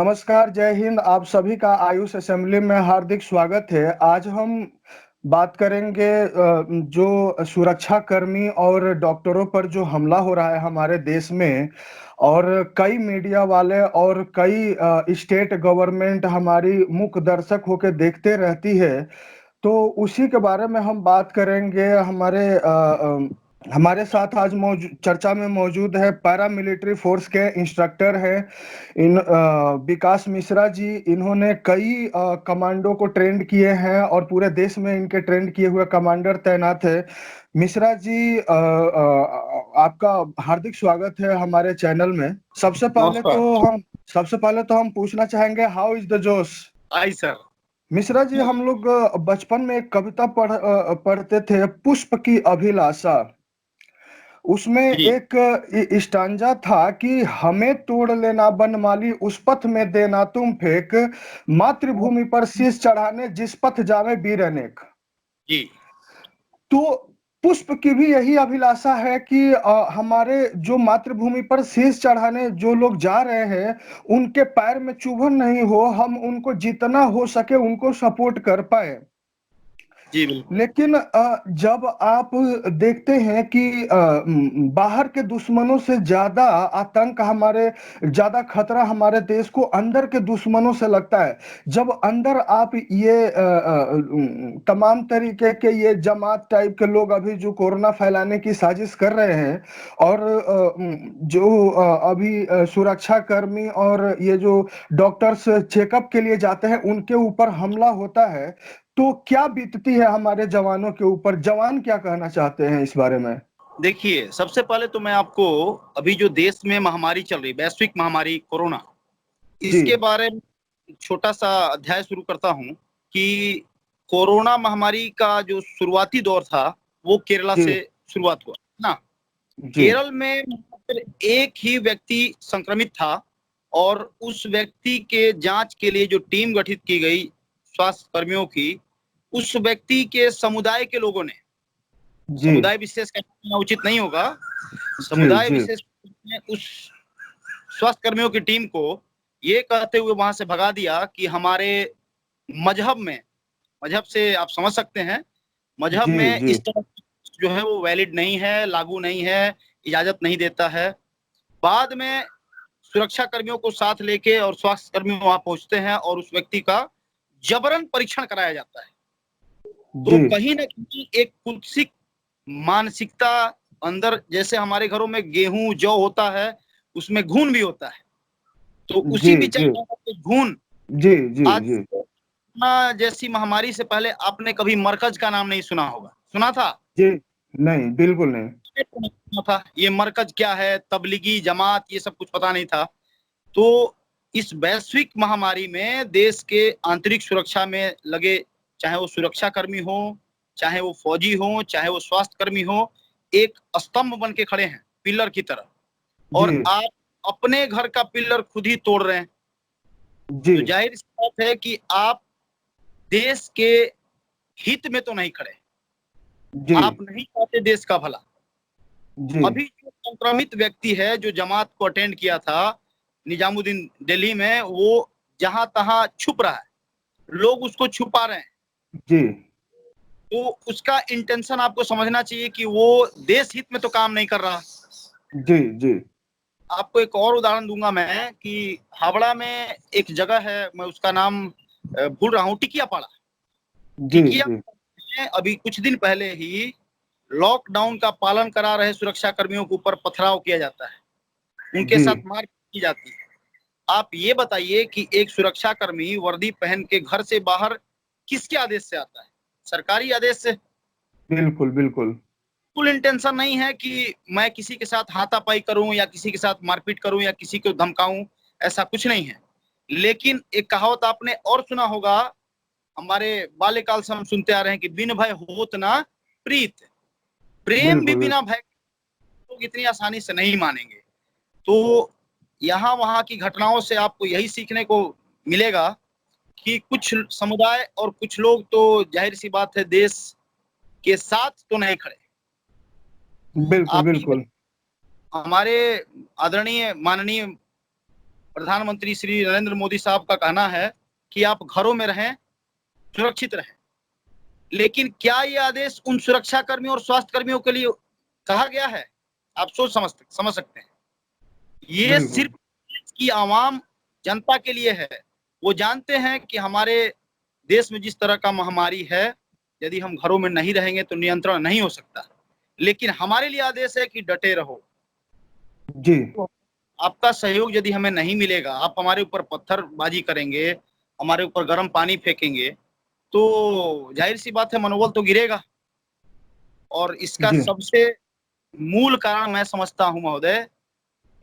नमस्कार, जय हिंद। आप सभी का आयुष असेंबली में हार्दिक स्वागत है। आज हम बात करेंगे जो सुरक्षा कर्मी और डॉक्टरों पर जो हमला हो रहा है हमारे देश में, और कई मीडिया वाले और कई स्टेट गवर्नमेंट हमारी मुख दर्शक होकर देखते रहती है। तो उसी के बारे में हम बात करेंगे। हमारे साथ आज चर्चा में मौजूद है पैरामिलिट्री फोर्स के इंस्ट्रक्टर हैं विकास मिश्रा जी। इन्होंने कई कमांडो को ट्रेंड किए हैं और पूरे देश में इनके ट्रेंड किए हुए कमांडर तैनात है। मिश्रा जी, आपका हार्दिक स्वागत है हमारे चैनल में। नमस्कार। सबसे पहले तो हम पूछना चाहेंगे, हाउ इज द जोश? आई सर। मिश्रा जी, हम लोग बचपन में एक कविता पढ़ते थे, पुष्प की अभिलाषा। उसमें जी। एक स्टांजा था कि हमें तोड़ लेना बनमाली, उस पथ में देना तुम फेंक, मातृभूमि पर शीश चढ़ाने जिस पथ जावे वीर अनेक। जी। तो पुष्प की भी यही अभिलाषा है कि हमारे जो मातृभूमि पर शीश चढ़ाने जो लोग जा रहे हैं, उनके पैर में चुभन नहीं हो, हम उनको जितना हो सके उनको सपोर्ट कर पाए। जी बिल्कुल। लेकिन जब आप देखते हैं कि बाहर के दुश्मनों से ज्यादा आतंक ज्यादा खतरा हमारे देश को अंदर के दुश्मनों से लगता है। जब अंदर आप ये तमाम तरीके के ये जमात टाइप के लोग अभी जो कोरोना फैलाने की साजिश कर रहे हैं, और जो अभी सुरक्षा कर्मी और ये जो डॉक्टर्स चेकअप के लिए जाते हैं उनके ऊपर हमला होता है, तो क्या बीतती है हमारे जवानों के ऊपर? जवान क्या कहना चाहते हैं इस बारे में? देखिए, सबसे पहले तो मैं आपको अभी जो देश में महामारी चल रही, वैश्विक महामारी कोरोना, जी इसके बारे में छोटा सा अध्याय शुरू करता हूं कि कोरोना महामारी का जो शुरुआती दौर था वो केरला जी से शुरुआत हुआ ना। जी केरल में मात्र एक ही व्यक्ति संक्रमित था और उस व्यक्ति के जांच के लिए जो टीम गठित की गई स्वास्थ्य कर्मियों की, उस व्यक्ति के समुदाय के लोगों ने, जी समुदाय विशेष कहना उचित नहीं होगा, जी समुदाय जी विशेष ने उस स्वास्थ्य कर्मियों की टीम को ये कहते हुए वहां से भगा दिया कि हमारे मजहब में, मजहब से आप समझ सकते हैं, मजहब जी में जी इस तरह जो है वो वैलिड नहीं है, लागू नहीं है, इजाजत नहीं देता है। बाद में सुरक्षा कर्मियों को साथ लेके और स्वास्थ्य कर्मी वहां पहुंचते हैं और उस व्यक्ति का जबरन परीक्षण कराया जाता है। तो जी कहीं ना कहीं एक कुत्सित मानसिकता अंदर, जैसे हमारे घरों में गेहूं जौ होता है उसमें घून भी होता है, तो जी उसी जी विचारधारा के घून जी जी आज जी कोरोना जैसी महामारी से पहले आपने कभी मरकज का नाम नहीं सुना होगा, सुना था? जी नहीं, बिल्कुल नहीं। सुना था? ये मरकज क्या है, तबलीगी जमात, ये सब कुछ पता नहीं था। तो इस वैश्विक महामारी में देश के आंतरिक सुरक्षा में लगे, चाहे वो सुरक्षा कर्मी हो, चाहे वो फौजी हो, चाहे वो स्वास्थ्य कर्मी हो, एक स्तंभ बन के खड़े हैं पिलर की तरह, जी और आप अपने घर का पिलर खुद ही तोड़ रहे हैं। जी तो जाहिर सी बात है कि आप देश के हित में तो नहीं खड़े, जी आप नहीं चाहते देश का भला। जी अभी जो संक्रमित व्यक्ति है जो जमात को अटेंड किया था निजामुद्दीन दिल्ली में, वो जहां तहां छुप रहा है, लोग उसको छुपा रहे हैं। जी तो उसका इंटेंशन आपको समझना चाहिए कि वो देश हित में तो काम नहीं कर रहा। जी जी आपको एक और उदाहरण दूंगा मैं कि हावड़ा में एक जगह है, मैं उसका नाम भूल रहा हूँ, टिकियापाड़ा। जी जी टिकिया में अभी कुछ दिन पहले ही लॉकडाउन का पालन करा रहे सुरक्षा कर्मियों के ऊपर पथराव किया जाता है, उनके जी साथ मारपीट की जाती है। आप ये बताइए कि एक सुरक्षा कर्मी वर्दी पहन के घर से बाहर किसके आदेश से आता है? सरकारी आदेश से। बिल्कुल बिल्कुल। फुल इंटेंशन नहीं है कि मैं किसी के साथ हाथापाई करूं या किसी के साथ मारपीट करूं या किसी को धमकाऊं, ऐसा कुछ नहीं है। लेकिन एक कहावत आपने और सुना होगा, हमारे बाल्यकाल से हम सुनते आ रहे हैं कि बिन भय होत ना प्रीत। प्रेम भी बिल्कुल बिना भय लोग इतनी आसानी से नहीं मानेंगे। तो यहाँ वहां की घटनाओं से आपको यही सीखने को मिलेगा कि कुछ समुदाय और कुछ लोग तो जाहिर सी बात है देश के साथ तो नहीं खड़े। बिल्कुल आप ये बिल्कुल। हमारे आदरणीय माननीय प्रधानमंत्री श्री नरेंद्र मोदी साहब का कहना है कि आप घरों में रहें, सुरक्षित रहें। लेकिन क्या ये आदेश उन सुरक्षा कर्मियों और स्वास्थ्य कर्मियों के लिए कहा गया है? आप सोच समझ सकते हैं। ये बिल्कुल। सिर्फ देश की आवाम जनता के लिए है। वो जानते हैं कि हमारे देश में जिस तरह का महामारी है, यदि हम घरों में नहीं रहेंगे तो नियंत्रण नहीं हो सकता। लेकिन हमारे लिए आदेश है कि डटे रहो। जी। तो आपका सहयोग यदि हमें नहीं मिलेगा, आप हमारे ऊपर पत्थरबाजी करेंगे, हमारे ऊपर गर्म पानी फेंकेंगे, तो ज़ाहिर-सी बात है मनोबल तो गिरेगा। और इसका जी। सबसे मूल कारण मैं समझता हूँ महोदय,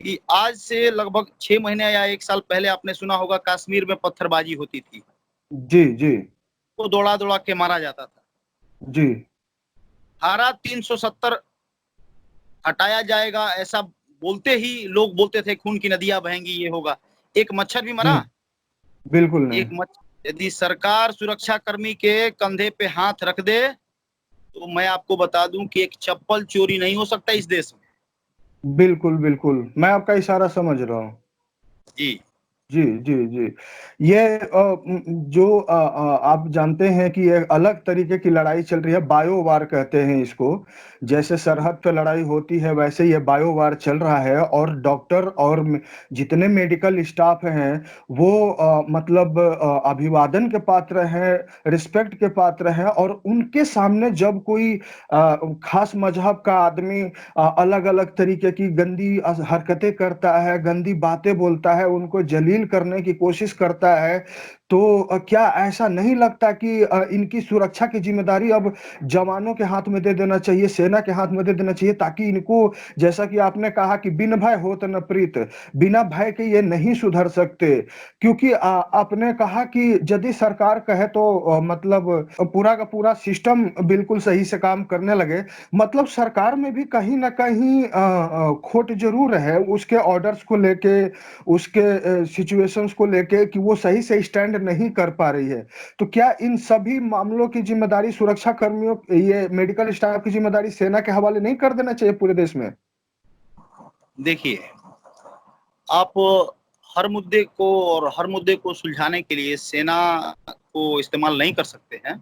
कि आज से लगभग 6 महीने या 1 साल पहले आपने सुना होगा कश्मीर में पत्थरबाजी होती थी। जी। जी। तो दौड़ा-दौड़ा के मारा जाता था। जी। धारा 370 हटाया जाएगा ऐसा बोलते ही लोग बोलते थे खून की नदियाँ बहेंगी, ये होगा। एक मच्छर भी जी। मरा? बिल्कुल नहीं। एक मच्छ यदि सरकार सुरक्षाकर्मी के कंधे पे हाथ रख दे, तो मैं आपको बता दूँ कि एक चप्पल चोरी नहीं हो सकता इस देश में। बिल्कुल, बिल्कुल। मैं आपका इशारा समझ रहा हूँ। जी, जी, जी, जी। ये जो आप जानते हैं कि एक अलग तरीके की लड़ाई चल रही है, बायो वार कहते हैं इसको। जैसे सरहद पे लड़ाई होती है, वैसे ये बायो वार चल रहा है और डॉक्टर और जितने मेडिकल स्टाफ हैं, वो मतलब अभिवादन के पात्र हैं, रिस्पेक्ट के पात्र हैं और उनके सामने जब कोई खास मज़हब का आदमी अलग-अलग तरीके की गंदी हरकतें करता है, गंदी बातें बोलता है, उनको जलील करने की कोशिश करता है, तो क्या ऐसा नहीं लगता कि इनकी सुरक्षा की ज़िम्मेदारी अब जवानों के हाथ में दे देना चाहिए, सेना के हाथ में दे देना चाहिए ताकि इनको जैसा कि आपने कहा कि बिन भय होत न प्रीत, बिना भय के ये नहीं सुधर सकते। क्योंकि आपने कहा कि यदि सरकार कहे तो मतलब पूरा का पूरा सिस्टम बिल्कुल सही से काम करने लगे, मतलब सरकार में भी कहीं न कहीं खोट ज़रूर है, उसके ऑर्डर्स को लेके, उसके सिचुएशंस को लेके कि वो सही से स्टैंड नहीं कर पा रही है। तो क्या इन सभी मामलों की ज़िम्मेदारी सुरक्षा कर्मियों ये मेडिकल स्टाफ की ज़िम्मेदारी सेना के हवाले नहीं कर देना चाहिए पूरे देश में? देखिए, आप हर मुद्दे को सुलझाने के लिए सेना को इस्तेमाल नहीं कर सकते हैं,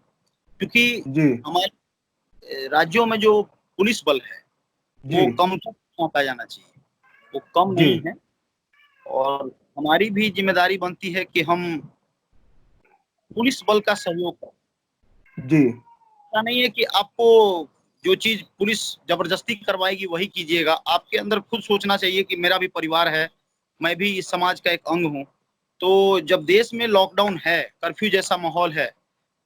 क्योंकि जी, हमारे राज्यों में जो पुलिस बल है, जी, वो कम सौंपा जाना चाहिए। वो कम जी, नहीं है और हमारी भी ज़िम्मेदारी बनती है कि हम पुलिस बल का सहयोग करें। जी, ऐसा नहीं है कि आपको जो चीज़ पुलिस ज़बरदस्ती करवाएगी वही कीजिएगा। आपके अंदर खुद सोचना चाहिए कि मेरा भी परिवार है, मैं भी इस समाज का एक अंग हूँ। तो जब देश में लॉकडाउन है, कर्फ्यू जैसा माहौल है,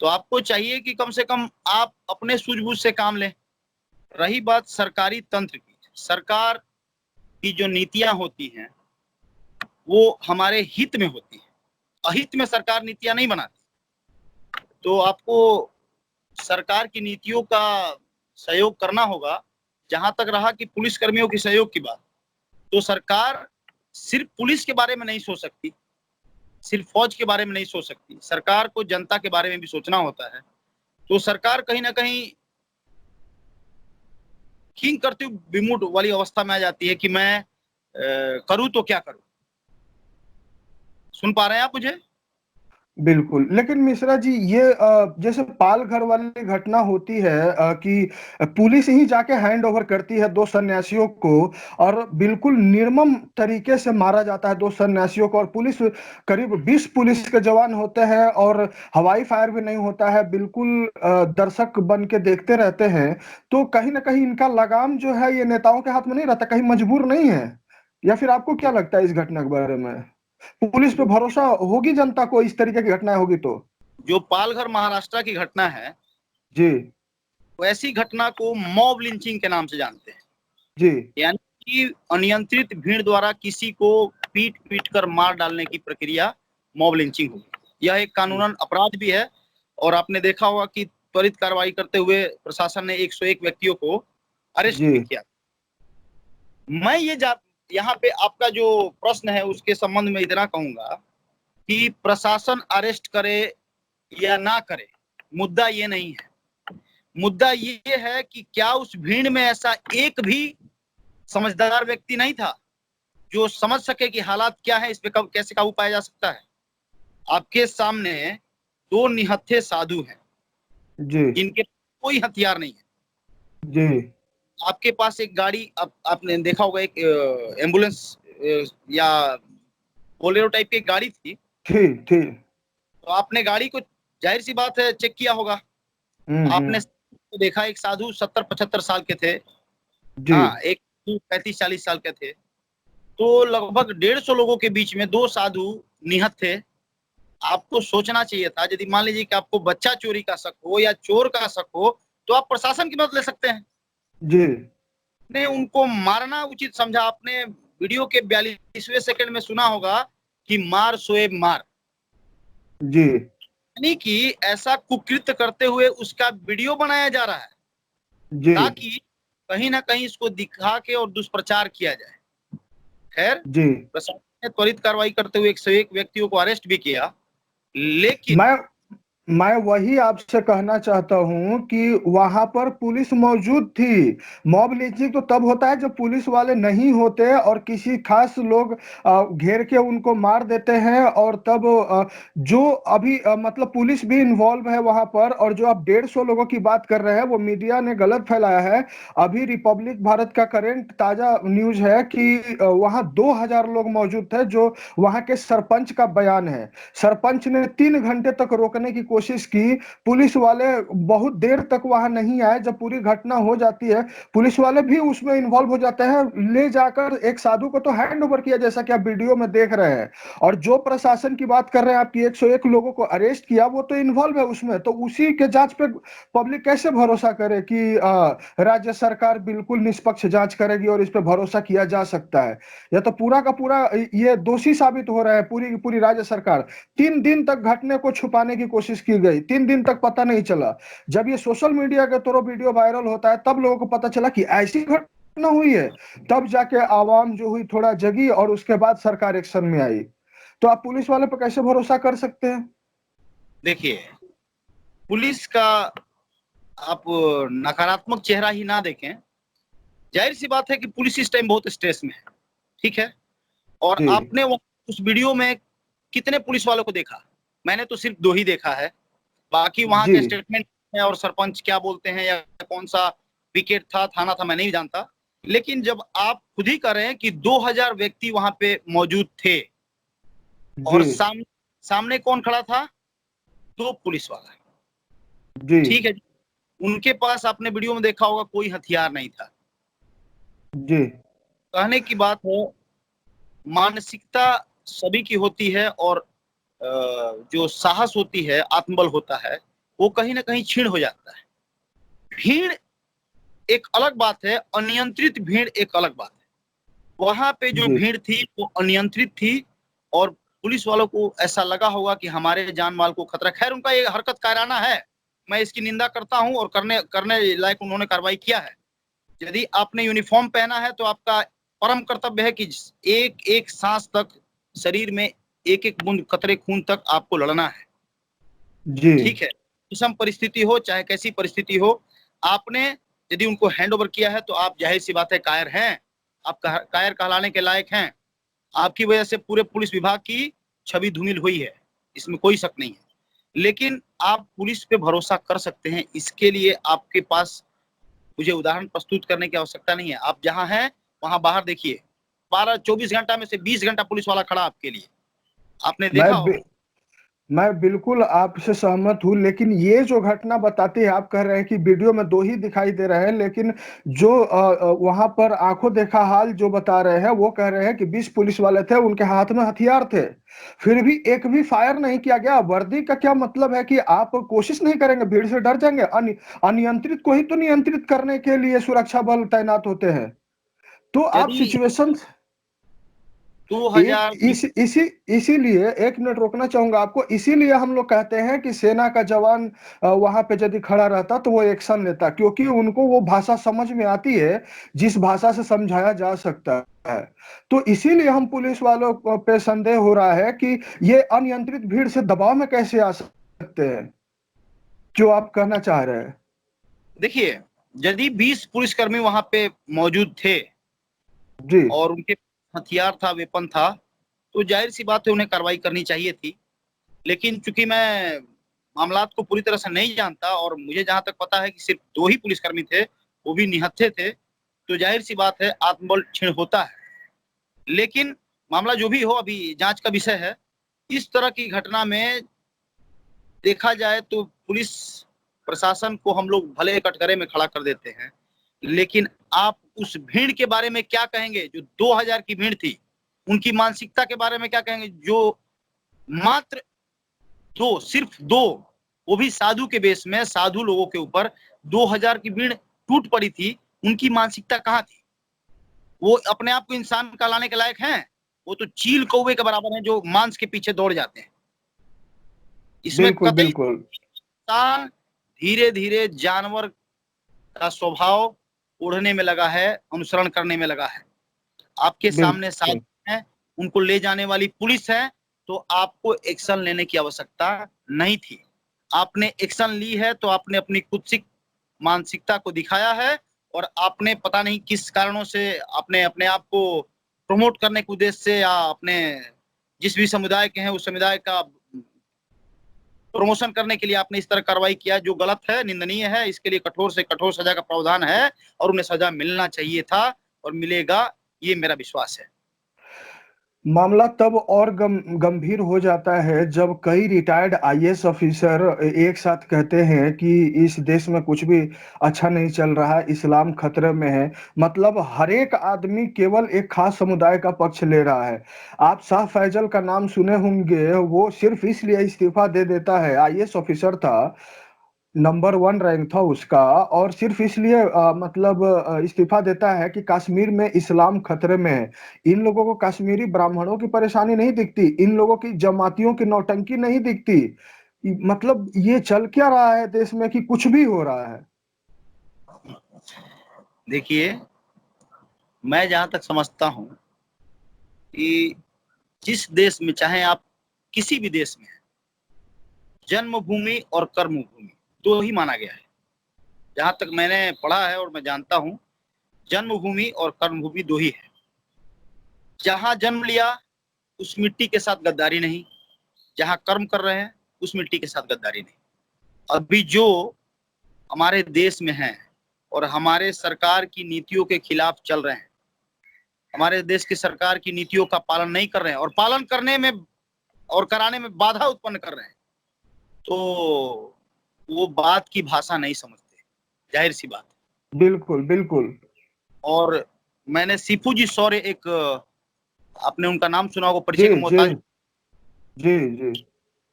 तो आपको चाहिए कि कम से कम आप अपने सूझबूझ से काम लें। रही बात सरकारी तंत्र की, सरकार की जो नीतियाँ होती हैं, वो हमारे हित में होती हैं। अहित में सरकार नीतियाँ नहीं बनाती। तो आपको सरकार की नीतियों का सहयोग करना होगा। जहाँ तक रहा कि पुलिसकर्मियों के सहयोग की बात, तो सरकार सिर्फ़ पुलिस के बारे में नहीं सोच सकती, सिर्फ़ फ़ौज के बारे में नहीं सोच सकती। सरकार को जनता के बारे में भी सोचना होता है। तो सरकार कहीं न कहीं खीन करती हुई विमूढ़ वाली अवस्था में आ जाती है कि मैं करूँ तो क्या करूँ? सुन पा रहे हैं आप मुझे? बिल्कुल। लेकिन मिश्रा जी ये जैसे पालघर वाली घटना होती है कि पुलिस ही जाके हैंड ओवर करती है 2 सन्यासियों को और बिल्कुल निर्मम तरीके से मारा जाता है 2 सन्यासियों को और पुलिस करीब 20 पुलिस के जवान होते हैं और हवाई फायर भी नहीं होता है, बिल्कुल दर्शक बन के देखते रहते हैं। तो कहीं न कहीं इनका लगाम जो है ये नेताओं के हाथ में नहीं रहता, कहीं मजबूर नहीं है? या फिर आपको क्या लगता है इस घटना के बारे में? पुलिस पे भरोसा होगी जनता को इस तरीके की घटनाएँ होगी तो? जो पालघर महाराष्ट्र की घटना है, जी, वैसी घटना को मॉब लिंचिंग के नाम से जानते हैं। जी, यानी कि अनियंत्रित भीड़ द्वारा किसी को पीट-पीट कर मार डालने की प्रक्रिया मॉब लिंचिंग होगी। यह एक जी, कानूनन अपराध भी है और आपने देखा होगा कि त्वरित कार्रवाई करते हुए प्रशासन ने 101 व्यक्तियों को अरेस्ट जी, भी किया। मैं ये जा यहाँ पे आपका जो प्रश्न है उसके संबंध में इतना कहूँगा कि प्रशासन अरेस्ट करे या ना करे, मुद्दा ये नहीं है। मुद्दा ये है कि क्या उस भीड़ में ऐसा एक भी समझदार व्यक्ति नहीं था जो समझ सके कि हालात क्या है, इस पे कब कैसे काबू पाया जा सकता है। आपके सामने दो निहत्थे साधु हैं जी जिनके कोई हथियार नहीं है। जी आपके पास एक गाड़ी, आपने देखा होगा, एक एम्बुलेंस या बोलेरो टाइप की एक गाड़ी थी। थी थी। तो आपने गाड़ी को, जाहिर सी बात है, चेक किया होगा। आपने हम्म। तो देखा, एक साधु 70-75 साल के थे। जी हाँ, एक 35-40 साल के थे। तो लगभग 150 लोगों के बीच में दो साधु निहत थे। आपको सोचना चाहिए था, यदि मान लीजिए कि आपको बच्चा चोरी का शक हो या चोर का शक हो, तो आप प्रशासन की मदद ले सकते हैं। जी ने उनको मारना उचित समझा। आपने वीडियो के 42वें सेकंड में सुना होगा कि मार शोएब मार, जी यानी कि ऐसा कुकृत्य करते हुए उसका वीडियो बनाया जा रहा है जी ताकि कहीं ना कहीं इसको दिखा के और दुष्प्रचार किया जाए। खैर, जी। प्रशासन ने त्वरित कार्रवाई करते हुए 101 व्यक्तियों को अरेस्ट भी किया, लेकिन मैं मैं वही आपसे कहना चाहता हूं कि वहां पर पुलिस मौजूद थी। मॉब लिंचिंग तो तब होता है जब पुलिस वाले नहीं होते और किसी खास लोग घेर के उनको मार देते हैं, और तब जो अभी मतलब पुलिस भी इन्वॉल्व है वहां पर। और जो आप 150 लोगों की बात कर रहे हैं वो मीडिया ने गलत फैलाया है। अभी रिपब्लिक भारत का करंट ताजा न्यूज है कि वहां 2000 लोग मौजूद थे, जो वहां के सरपंच का बयान है। सरपंच ने 3 घंटे तक रोकने की कोशिश की। पुलिस वाले बहुत देर तक वहां नहीं आए। जब पूरी घटना हो जाती है, पुलिस वाले भी उसमें इन्वॉल्व हो जाते हैं। ले जाकर एक साधु को तो हैंड ओवर किया, जैसा कि आप वीडियो में देख रहे हैं। और जो प्रशासन की बात कर रहे हैं आपकी, 101 लोगों को अरेस्ट किया, वो तो इन्वॉल्व है उसमें। तो उसी के जांच पे पब्लिक कैसे भरोसा करे कि राज्य सरकार बिल्कुल निष्पक्ष जांच करेगी और इस पे भरोसा किया जा सकता है? यह तो पूरा का पूरा ये दोषी साबित हो रहा है, पूरी की पूरी राज्य सरकार। 3 दिन तक घटने को छुपाने की कोशिश की गई, 3 दिन तक पता नहीं चला। जब ये सोशल मीडिया के थ्रू वीडियो वायरल होता है, तब लोगों को पता चला कि ऐसी घटना हुई है। तब जाके आवाम जो हुई थोड़ा जगी, और उसके बाद सरकार एक्शन में आई। तो आप पुलिस वाले पर कैसे भरोसा कर सकते हैं? देखिए, पुलिस का आप नकारात्मक चेहरा ही ना देखें। जाहिर सी बात है कि पुलिस इस टाइम बहुत स्ट्रेस में है, ठीक है। और जी आपने उस वीडियो में कितने पुलिस वालों को देखा? मैंने तो सिर्फ 2 ही देखा है। बाकी वहां जी के स्टेटमेंट है और सरपंच क्या बोलते हैं या कौन सा विकेट था, थाना था, मैं नहीं जानता। लेकिन जब आप खुद ही कह रहे हैं कि 2000 व्यक्ति वहां पे मौजूद थे जी और सामने कौन खड़ा था? 2 पुलिस वाला, जी ठीक है। उनके पास, आपने वीडियो में देखा होगा, कोई हथियार नहीं था। जी कहने की बात है, मानसिकता सभी की होती है और जो साहस होती है, आत्मबल होता है, वो कहीं ना कहीं क्षीण हो जाता है। भीड़ एक अलग बात है, अनियंत्रित भीड़ एक अलग बात है। वहां पे जो जी भीड़ थी वो अनियंत्रित थी और पुलिस वालों को ऐसा लगा होगा कि हमारे जान माल को खतरा। खैर, उनका ये हरकत कायराना है, मैं इसकी निंदा करता हूं और करने करने लायक उन्होंने कार्रवाई किया है। यदि आपने यूनिफॉर्म पहना है तो आपका परम कर्तव्य है कि एक एक सांस तक, शरीर में एक एक बूंद कतरे खून तक आपको लड़ना है, जी ठीक है। विषम परिस्थिति हो चाहे कैसी परिस्थिति हो, आपने यदि उनको हैंड ओवर किया है तो आप, जाहिर सी बात है, कायर हैं। आप कायर कहलाने के लायक हैं। आपकी वजह से पूरे पुलिस विभाग की छवि धूमिल हुई है, इसमें कोई शक नहीं है। लेकिन आप पुलिस पे भरोसा कर सकते हैं, इसके लिए आपके पास मुझे उदाहरण प्रस्तुत करने की आवश्यकता नहीं है। आप जहां हैं वहां बाहर देखिए, 12-24 घंटा में से 20 घंटा पुलिस वाला खड़ा आपके लिए, आपने मैं देखा होगा। मैं बिल्कुल आपसे सहमत हूं, लेकिन ये जो घटना बताती है, आप कह रहे हैं कि वीडियो में 2 ही दिखाई दे रहे हैं, लेकिन जो वहां पर आंखों देखा हाल जो बता रहे हैं, वो कह रहे हैं कि 20 पुलिस वाले थे, उनके हाथ में हथियार थे, फिर भी एक भी फायर नहीं किया गया। वर्दी का क्या मतलब है कि आप कोशिश नहीं करेंगे, भीड़ से डर जाएंगे? अनियंत्रित को ही तो नियंत्रित करने के लिए सुरक्षा बल तैनात होते हैं। तो आप यदि सिचुएशन 2000 एक इसीलिए 1 मिनट रोकना चाहूंगा आपको। इसीलिए हम लोग कहते हैं कि सेना का जवान वहां पे यदि खड़ा रहता तो वो एक्शन लेता, क्योंकि उनको वो भाषा समझ में आती है जिस भाषा से समझाया जा सकता है। तो इसीलिए हम पुलिस वालों पे संदेह हो रहा है कि ये अनियंत्रित भीड़ से दबाव में कैसे आ सकते हैं, जो आप कहना चाह रहे हैं। देखिए, यदि 20 पुलिसकर्मी वहां पे मौजूद थे जी और उनके हथियार था, वेपन था, तो जाहिर सी बात है उन्हें कार्रवाई करनी चाहिए थी। लेकिन चूंकि मैं मामलात को पूरी तरह से नहीं जानता और मुझे जहां तक पता है कि सिर्फ 2 ही पुलिसकर्मी थे, वो भी निहत्थे थे, तो जाहिर सी बात है आत्मबल क्षीण होता है। लेकिन मामला जो भी हो, अभी जांच का विषय है। इस तरह की घटना में देखा जाए तो पुलिस प्रशासन को हम लोग भले कटघरे में खड़ा कर देते हैं, लेकिन आप उस भीड़ के बारे में क्या कहेंगे जो 2000 की भीड़ थी? उनकी मानसिकता के बारे में क्या कहेंगे जो मात्र 2, सिर्फ 2, वो भी साधु के वेश में, साधु लोगों के ऊपर 2000 की भीड़ टूट पड़ी थी। उनकी मानसिकता कहाँ थी? वो अपने आप को इंसान कहलाने के लायक हैं? वो तो चील कौवे के बराबर हैं जो मांस के पीछे दौड़ जाते हैं। इसमें बिल्कुल कतई बिल्कुल इंसान धीरे धीरे जानवर का स्वभाव ओढ़ने में लगा है, अनुसरण करने में लगा है। आपके सामने बिल्कुल। साधु हैं, उनको ले जाने वाली पुलिस है, तो आपको एक्शन लेने की आवश्यकता नहीं थी। आपने एक्शन ली है तो आपने अपनी कुत्सित मानसिकता को दिखाया है, और आपने पता नहीं किस कारणों से आपने अपने आप को प्रमोट करने के उद्देश्य से या अपने जिस भी समुदाय के हैं उस समुदाय का प्रमोशन करने के लिए आपने इस तरह कार्रवाई किया, जो गलत है, निंदनीय है। इसके लिए कठोर से कठोर सजा का प्रावधान है और उन्हें सजा मिलना चाहिए था और मिलेगा, ये मेरा विश्वास है। मामला तब और गंभीर हो जाता है जब कई रिटायर्ड आईएएस ऑफिसर एक साथ कहते हैं कि इस देश में कुछ भी अच्छा नहीं चल रहा है, इस्लाम खतरे में है। मतलब हर एक आदमी केवल एक खास समुदाय का पक्ष ले रहा है। आप शाह फैजल का नाम सुने होंगे, वो सिर्फ इसलिए इस्तीफा दे देता है, आईएएस ऑफिसर था, नंबर 1 रैंक था उसका, और सिर्फ इसलिए मतलब इस्तीफा देता है कि कश्मीर में इस्लाम खतरे में है। इन लोगों को कश्मीरी ब्राह्मणों की परेशानी नहीं दिखती, इन लोगों की जमातियों की नौटंकी नहीं दिखती। मतलब ये चल क्या रहा है देश में कि कुछ भी हो रहा है। देखिए, मैं जहां तक समझता हूं कि जिस देश में, चाहे आप किसी भी देश में, जन्मभूमि और कर्मभूमि 2 ही माना गया है। जहां तक मैंने पढ़ा है और मैं जानता हूं, जन्मभूमि और कर्मभूमि 2 ही है। जहां जन्म लिया उस मिट्टी के साथ गद्दारी नहीं, जहां कर्म कर रहे हैं उस मिट्टी के साथ गद्दारी नहीं। अभी जो हमारे देश में है और हमारे सरकार की नीतियों के खिलाफ चल रहे हैं, हमारे देश की सरकार की नीतियों का पालन नहीं कर रहे हैं और पालन करने में और कराने में बाधा उत्पन्न कर रहे हैं, तो वो बात की भाषा नहीं समझते, जाहिर सी बात है। बिल्कुल बिल्कुल। और मैंने सीपू जी सौर्य, एक आपने उनका नाम सुना होगा, जी परिचय के जी मोहताज, जी जी।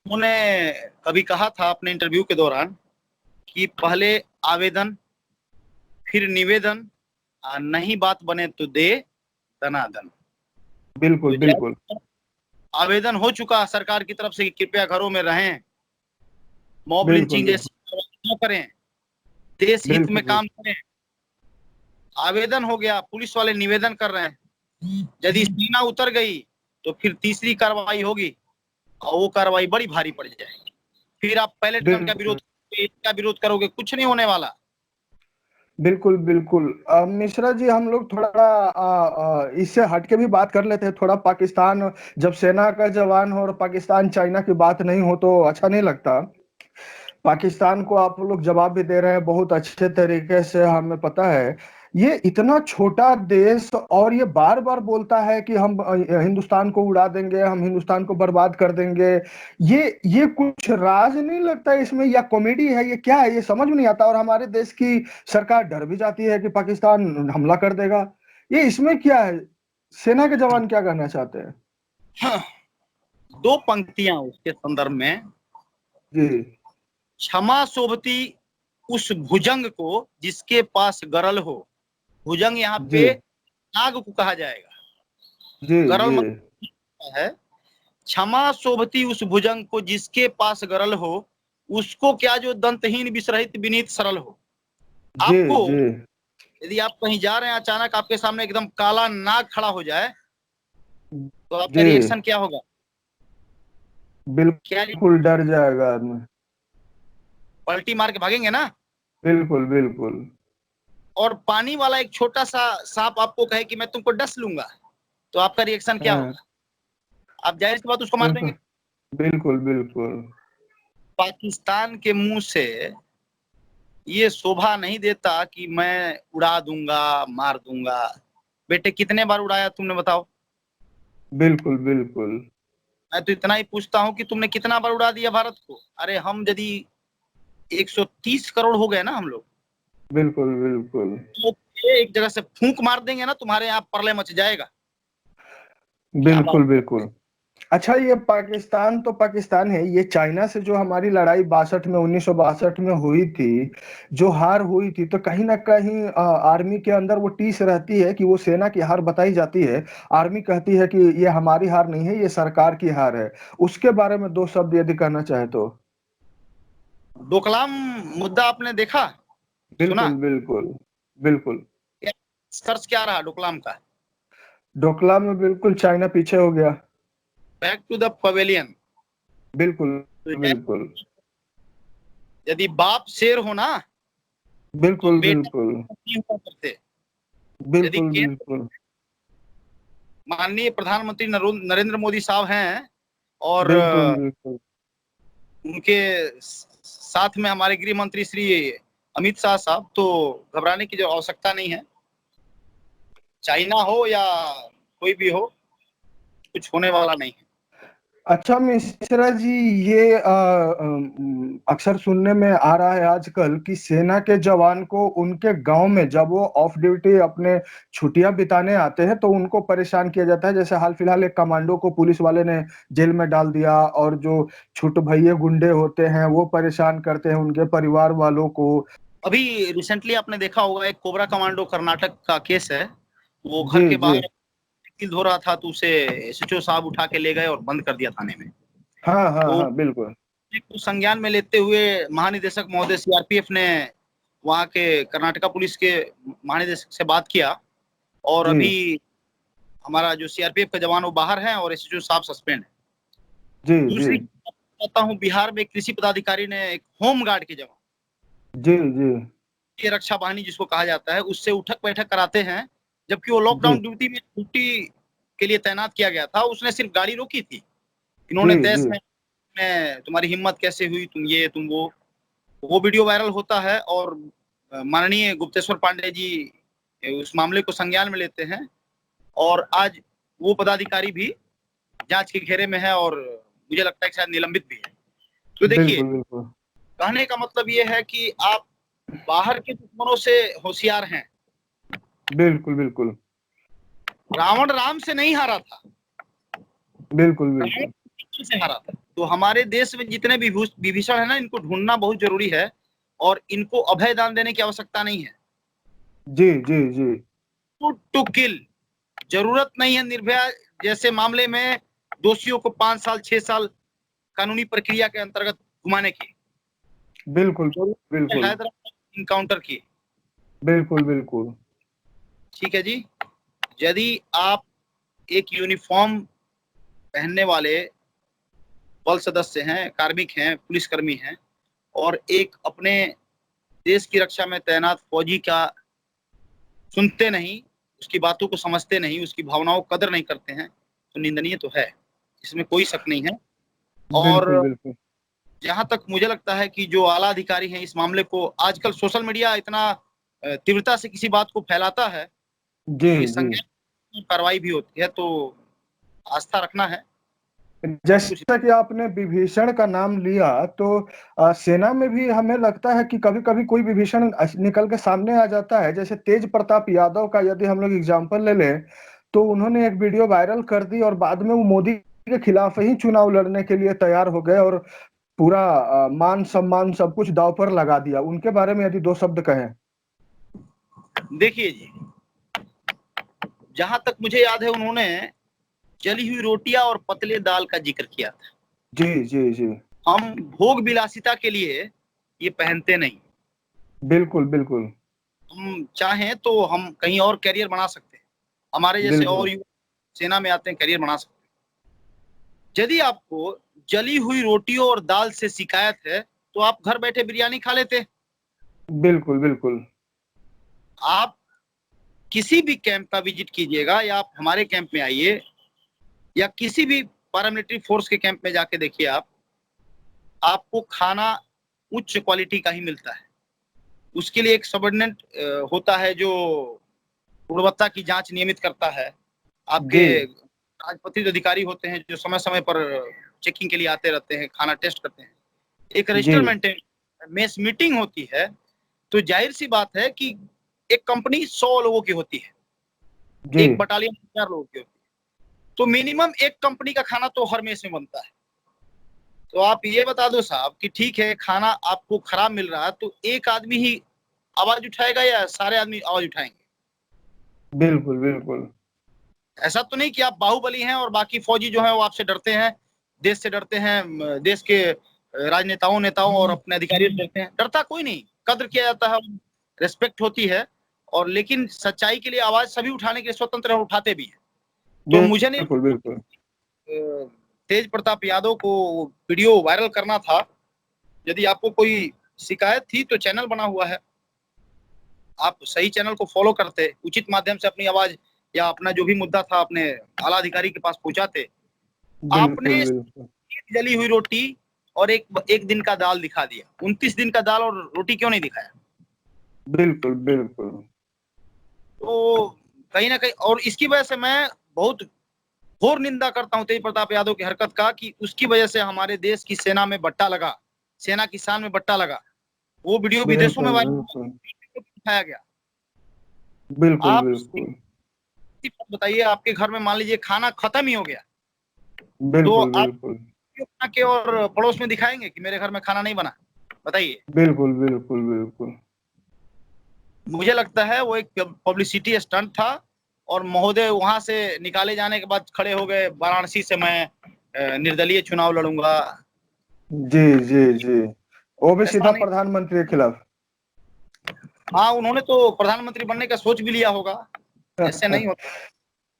उन्होंने कभी कहा था अपने इंटरव्यू के दौरान कि पहले आवेदन, फिर निवेदन, नहीं बात बने तो दे दनादन। बिल्कुल तो बिल्कुल। जब आवेदन हो चुका सरकार की तरफ से कि कृपया घरों में रहें, मॉब बिल्कुल लिंचिंग बिल्कुल। जैसी कार्रवाई न करें, देश हित में बिल्कुल काम करें, आवेदन हो गया, पुलिस वाले निवेदन कर रहे हैं, यदि सीना उतर गई तो फिर तीसरी कार्रवाई होगी और वो कार्रवाई बड़ी भारी पड़ जाएगी। फिर आप पैलेट गन का बिल्कुल। विरोध करोगे, इसका विरोध करोगे, कुछ नहीं होने वाला। बिल्कुल बिल्कुल। मिश्रा जी, हम लोग थोड़ा इससे हटके भी बात कर लेते हैं थोड़ा। पाकिस्तान, जब सेना का जवान हो और पाकिस्तान चाइना की बात नहीं हो तो अच्छा नहीं लगता। पाकिस्तान को आप लोग जवाब भी दे रहे हैं बहुत अच्छे तरीके से, हमें पता है। ये इतना छोटा देश और ये बार बार बोलता है कि हम हिंदुस्तान को उड़ा देंगे, हम हिंदुस्तान को बर्बाद कर देंगे। ये कुछ राज नहीं लगता इसमें, या कॉमेडी है, ये क्या है, ये समझ में नहीं आता। और हमारे देश की सरकार डर भी जाती है कि पाकिस्तान हमला कर देगा। ये इसमें क्या है? सेना के जवान क्या कहना चाहते हैं? हाँ, 2 पंक्तियां उसके संदर्भ में। जी क्षमा शोभती उस भुजंग को जिसके पास गरल हो। भुजंग यहाँ जी पे नाग को कहा जाएगा, जी गरल जी। मतलब है। क्षमा शोभती उस भुजंग को जिसके पास गरल हो, उसको क्या जो दंतहीन विसरहित विनीत सरल हो। जी आपको जी यदि आप कहीं जा रहे हैं, अचानक आपके सामने एकदम काला नाग खड़ा हो जाए, तो आपका जी। रिएक्शन क्या होगा? क्या बिल्कुल डर जाएगा आदमी। पलटी मार के भागेंगे ना? बिल्कुल बिल्कुल। और पानी वाला एक छोटा सा सांप आपको कहे कि मैं तुमको डस लूंगा, तो आपका रिएक्शन क्या हाँ, होगा? आप जाहिर सी बात उसको मार बिल्कुल देंगे। बिल्कुल बिल्कुल। पाकिस्तान के मुंह से ये शोभा नहीं देता कि मैं उड़ा दूंगा, मार दूंगा। बेटे कितने बार उड़ाया तुमने बताओ? बिल्कुल बिल्कुल। मैं तो इतना ही पूछता हूँ कि तुमने कितना बार उड़ा दिया भारत को? अरे हम यदि 130 करोड़ हो गए ना हम लोग, बिल्कुल बिल्कुल। तो एक जगह से फूंक मार देंगे ना, तुम्हारे यहाँ प्रलय मच जाएगा। क्या बात! बिल्कुल बिल्कुल। अच्छा, ये पाकिस्तान तो पाकिस्तान है, ये चाइना से जो हमारी लड़ाई 62 में 1962 में हुई थी, जो हार हुई थी, तो कहीं ना कहीं आर्मी के अंदर वो टीस रहती है कि वो सेना की हार बताई जाती है। आर्मी कहती है कि ये हमारी हार नहीं है, ये सरकार की हार है। उसके बारे में दो शब्द यदि कहना चाहे तो। डोकलाम मुद्दा आपने देखा, सुना? बिल्कुल बिल्कुल बिल्कुल। क्या खर्च क्या रहा डोकलाम का? डोकलाम में बिल्कुल चाइना पीछे हो गया। Back to the pavilion. बिल्कुल तो बिल्कुल यदि बाप शेर हो ना, तो बिल्कुल बेटा बिल्कुल नहीं हुआ करते। यदि बिल्कुल केंद्र बिल्कुल माननीय प्रधानमंत्री नरेंद्र मोदी साहब हैं और बिल्कुल बिल्कुल उनके साथ में हमारे गृह मंत्री श्री अमित शाह साहब, तो घबराने की जो आवश्यकता नहीं है। चाइना हो या कोई भी हो, कुछ होने वाला नहीं है। अच्छा मिश्रा जी, ये अक्सर सुनने में आ रहा है आजकल कि सेना के जवान को उनके गांव में जब वो ऑफ ड्यूटी अपने छुट्टियां बिताने आते हैं तो उनको परेशान किया जाता है। जैसे हाल फिलहाल एक कमांडो को पुलिस वाले ने जेल में डाल दिया, और जो छुट भैये गुंडे होते हैं वो परेशान करते हैं उनके परिवार वालों को। अभी रिसेंटली आपने देखा होगा, एक कोबरा कमांडो कर्नाटक का केस है। वो घर जी के जी। बाहर वकील धो रहा था, तो उसे एसएचओ साहब उठा के ले गए और बंद कर दिया थाने में। हाँ हाँ तो हाँ बिल्कुल। को संज्ञान में लेते हुए महानिदेशक महोदय सीआरपीएफ ने वहां के कर्नाटका पुलिस के महानिदेशक से बात किया, और जी अभी हमारा जो सीआरपीएफ का जवान वो बाहर है और एसएचओ साहब सस्पेंड है। जी जी दूसरी कहता हूँ, बिहार में कृषि पदाधिकारी ने एक होम गार्ड के जवान, जी जी ये रक्षा वाहिनी जिसको कहा जाता है, उससे उठक बैठक कराते हैं, जबकि वो जी लॉकडाउन ड्यूटी के लिए तैनात किया गया था। उसने सिर्फ गाड़ी रोकी थी। जी इन्होंने जी देश में तुम्हारी हिम्मत कैसे हुई, तुम ये तुम वो वीडियो वायरल होता है, और माननीय गुप्तेश्वर पांडे जी उस मामले को संज्ञान में लेते हैं, और आज वो पदाधिकारी भी जांच के घेरे में है, और मुझे लगता है कि शायद निलंबित भी है। तो देखिए, बिल्कुल बिल्कुल कहने का मतलब ये है कि आप बाहर के दुश्मनों से होशियार हैं। बिल्कुल बिल्कुल रावण राम से नहीं हारा था, बिल्कुल रावण बिल्कुल। कृष्ण से हारा था। तो हमारे देश में जितने भी विभीषण है ना, इनको ढूंढना बहुत जरूरी है, और इनको अभय दान देने की आवश्यकता नहीं है। जी जी जी टू किल, जरूरत नहीं है निर्भया जैसे मामले में दोषियों को 5 साल 6 साल कानूनी प्रक्रिया के अंतर्गत घुमाने की। बिल्कुल बिल्कुल हैदराबाद इनकाउंटर की। बिल्कुल बिल्कुल ठीक है जी। यदि आप एक यूनिफॉर्म पहनने वाले बल सदस्य हैं, कार्मिक हैं, पुलिसकर्मी हैं, और एक अपने देश की रक्षा में तैनात फौजी का सुनते नहीं, उसकी बातों को समझते नहीं, उसकी भावनाओं को कदर नहीं करते हैं, तो निंदनीय तो है, इसमें कोई शक नहीं है। और बिल्कुल बिल्कुल। जहां तक मुझे लगता है कि जो आला अधिकारी हैं इस मामले को, आजकल सोशल मीडिया इतना तीव्रता से किसी बात को फैलाता है जी कि जी। संज्ञान कार्रवाई भी होती है, तो आस्था रखना है। कुछ जैसा कि आपने विभीषण का नाम लिया, तो सेना में भी हमें लगता है कि कभी कभी कोई विभीषण निकल के सामने आ जाता है। जैसे तेज प्रताप यादव का यदि हम लोग एग्जाम्पल ले लें, तो उन्होंने एक वीडियो वायरल कर दी और बाद में वो मोदी के खिलाफ ही चुनाव लड़ने के लिए तैयार हो गए, और पूरा मान सम्मान सब कुछ दांव पर लगा दिया। उनके बारे में यदि दो शब्द कहें। देखिए जी, जहां तक मुझे याद है, उन्होंने जली हुई रोटियां और पतले दाल का जिक्र किया था। जी जी जी हम भोग विलासिता के लिए ये पहनते नहीं। बिल्कुल बिल्कुल हम चाहें तो हम कहीं और करियर बना सकते हैं, हमारे जैसे बिल्कुल और युवा सेना में आते हैं, करियर बना सकते हैं। यदि आपको जली हुई रोटियों और दाल से शिकायत है, तो आप घर बैठे बिरयानी खा लेते। बिल्कुल बिल्कुल आप किसी भी कैंप का विजिट कीजिएगा, या आप हमारे कैंप में आइए, या किसी भी पैरामिलिट्री फोर्स के कैंप में जाके देखिए, आपको खाना उच्च क्वालिटी का ही मिलता है। उसके लिए एक सबऑर्डिनेट होता है जो गुणवत्ता की जांच नियमित करता है। आपके जी राजपत्रित अधिकारी होते हैं जो समय समय पर चेकिंग के लिए आते रहते हैं, खाना टेस्ट करते हैं। एक जी रजिस्टर मेंटेन, मेस मीटिंग होती है, तो जाहिर सी बात है कि एक कंपनी 100 लोगों की होती है, जी एक बटालियन 4 लोगों की होती है, तो मिनिमम एक कंपनी का खाना तो हर मेस में बनता है। तो आप ये बता दो साहब कि ठीक है, खाना आपको खराब मिल रहा है, तो एक आदमी ही आवाज उठाएगा या सारे आदमी आवाज उठाएंगे? बिल्कुल बिल्कुल। ऐसा तो नहीं कि आप बाहुबली हैं और बाकी फौजी जो हैं वो आपसे डरते हैं, देश से डरते हैं, देश के राजनेताओं नेताओं और अपने अधिकारियों से डरते हैं। डरता कोई नहीं, कद्र किया जाता है, रिस्पेक्ट होती है, और लेकिन सच्चाई के लिए आवाज सभी उठाने के लिए स्वतंत्र है, उठाते भी हैं। तो मुझे नहीं, बिल्कुल बिल्कुल। तेज प्रताप यादव को वीडियो वायरल करना था। यदि आपको कोई शिकायत थी तो चैनल बना हुआ है, आप सही चैनल को फॉलो करते, उचित माध्यम से अपनी आवाज या अपना जो भी मुद्दा था अपने आला अधिकारी के पास पहुंचाते। बिल्कुल आपने बिल्कुल। जली हुई रोटी और एक दिन का दाल दिखा दिया, 29 दिन का दाल और रोटी क्यों नहीं दिखाया? बिल्कुल बिल्कुल। तो कहीं ना कहीं, और इसकी वजह से मैं बहुत घोर निंदा करता हूं तेज प्रताप यादव की हरकत का, कि उसकी वजह से हमारे देश की सेना में बट्टा लगा, सेना की शान में बट्टा लगा। वो वीडियो विदेशों में बिल्कुल वायरल बिल्कुल। दिखाया गया। बिल्कुल आप बिल्कुल। बताइए, आपके घर में मान लीजिए खाना खत्म ही हो गया, तो बिल्कुल आप बिल्कुल। क्यों बना के और पड़ोस में दिखाएंगे कि मेरे घर में खाना नहीं बना? बताइए। बिल्कुल बिल्कुल बिल्कुल। मुझे लगता है वो एक पब्लिसिटी स्टंट था, और महोदय वहां से निकाले जाने के बाद खड़े हो गए, वाराणसी से मैं निर्दलीय चुनाव लड़ूंगा। जी जी जी। वो भी ऐसा सीधा नहीं। प्रधानमंत्री के खिलाफ। हाँ, उन्होंने तो प्रधानमंत्री बनने का सोच भी लिया होगा, ऐसे नहीं होता।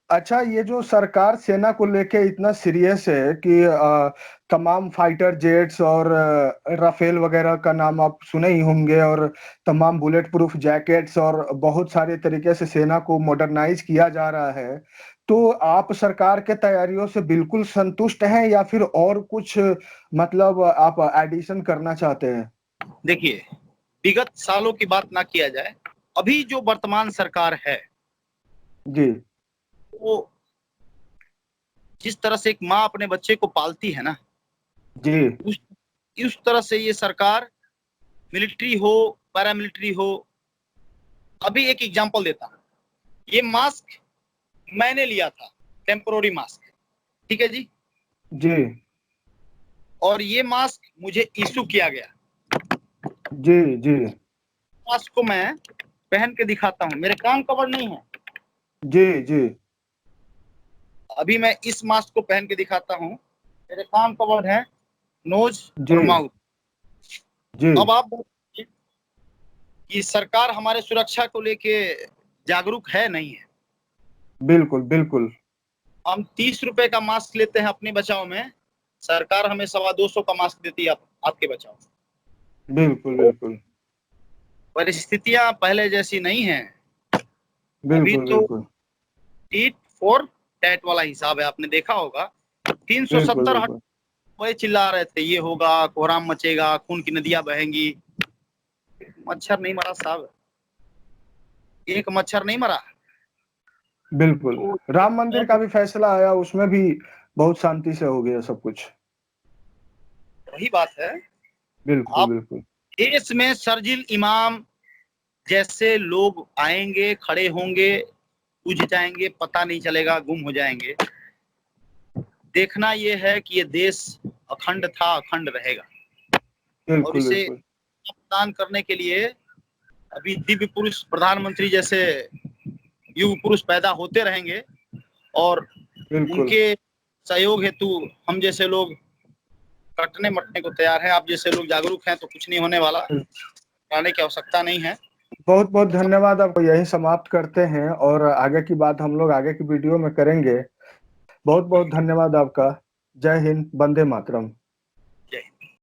अच्छा, ये जो सरकार सेना को लेके इतना सीरियस है कि तमाम फाइटर जेट्स और राफेल वगैरह का नाम आप सुने ही होंगे, और तमाम बुलेट प्रूफ जैकेट्स और बहुत सारे तरीके से सेना को मॉडर्नाइज किया जा रहा है। तो आप सरकार के तैयारियों से बिल्कुल संतुष्ट हैं या फिर और कुछ मतलब आप एडिशन करना चाहते हैं? देखिए, विगत सालों की बात ना किया जाए, अभी जो वर्तमान सरकार है, जी वो जिस तरह से एक माँ अपने बच्चे को पालती है ना, जी उस उस तरह से ये सरकार, मिलिट्री हो पैरामिलिट्री हो। अभी एक एग्जांपल देता हूँ, ये मास्क मैंने लिया था, टेम्पोररी मास्क, ठीक है जी, जी और ये मास्क मुझे इशू किया गया। जी जी मास्क को मैं पहन के दिखाता हूँ, मेरे कान कवर नहीं है, जी जी अभी मैं इस मास्क को पहन के दिखाता हूँ, मेरे कान कवर है, नोज जी और माउथ। जी। अब आप बताइए कि सरकार हमारे सुरक्षा को लेके जागरूक है नहीं है? बिल्कुल बिल्कुल। हम 30 रुपए का मास्क लेते हैं अपने बचाव में, सरकार हमें 225 का मास्क देती है आपके बचाव। बिल्कुल बिल्कुल। परिस्थितियां पहले जैसी नहीं है। अभी बिल्कुल तो बिल्कुल। टीट फॉर टैट वाला हिसाब है, आपने देखा होगा। बिल्कुल 370 बिल्कुल। वही चिल्ला रहे थे, ये होगा, कोहराम मचेगा, खून की नदियां बहेंगी। मच्छर नहीं मरा साहब, एक मच्छर नहीं मरा। बिल्कुल। तो राम मंदिर का भी फैसला आया, उसमें भी बहुत शांति से हो गया सब कुछ। वही बात है। बिल्कुल आप बिल्कुल। देश में शर्जिल इमाम जैसे लोग आएंगे, खड़े होंगे, बुझ जाएंगे, पता नहीं चलेगा, गुम हो जाएंगे। देखना ये है कि ये देश अखंड था, अखंड रहेगा, और बिल्कुल इसे बिल्कुल। प्रदान करने के लिए अभी दिव्य पुरुष प्रधानमंत्री जैसे युग पुरुष पैदा होते रहेंगे, और बिल्कुल उनके सहयोग हेतु हम जैसे लोग कटने मटने को तैयार हैं। आप जैसे लोग जागरूक हैं तो कुछ नहीं होने वाला, आने की आवश्यकता नहीं है। बहुत बहुत धन्यवाद। आपको यही समाप्त करते हैं और आगे की बात हम लोग आगे की वीडियो में करेंगे। बहुत बहुत धन्यवाद आपका। जय हिंद, वंदे मातरम।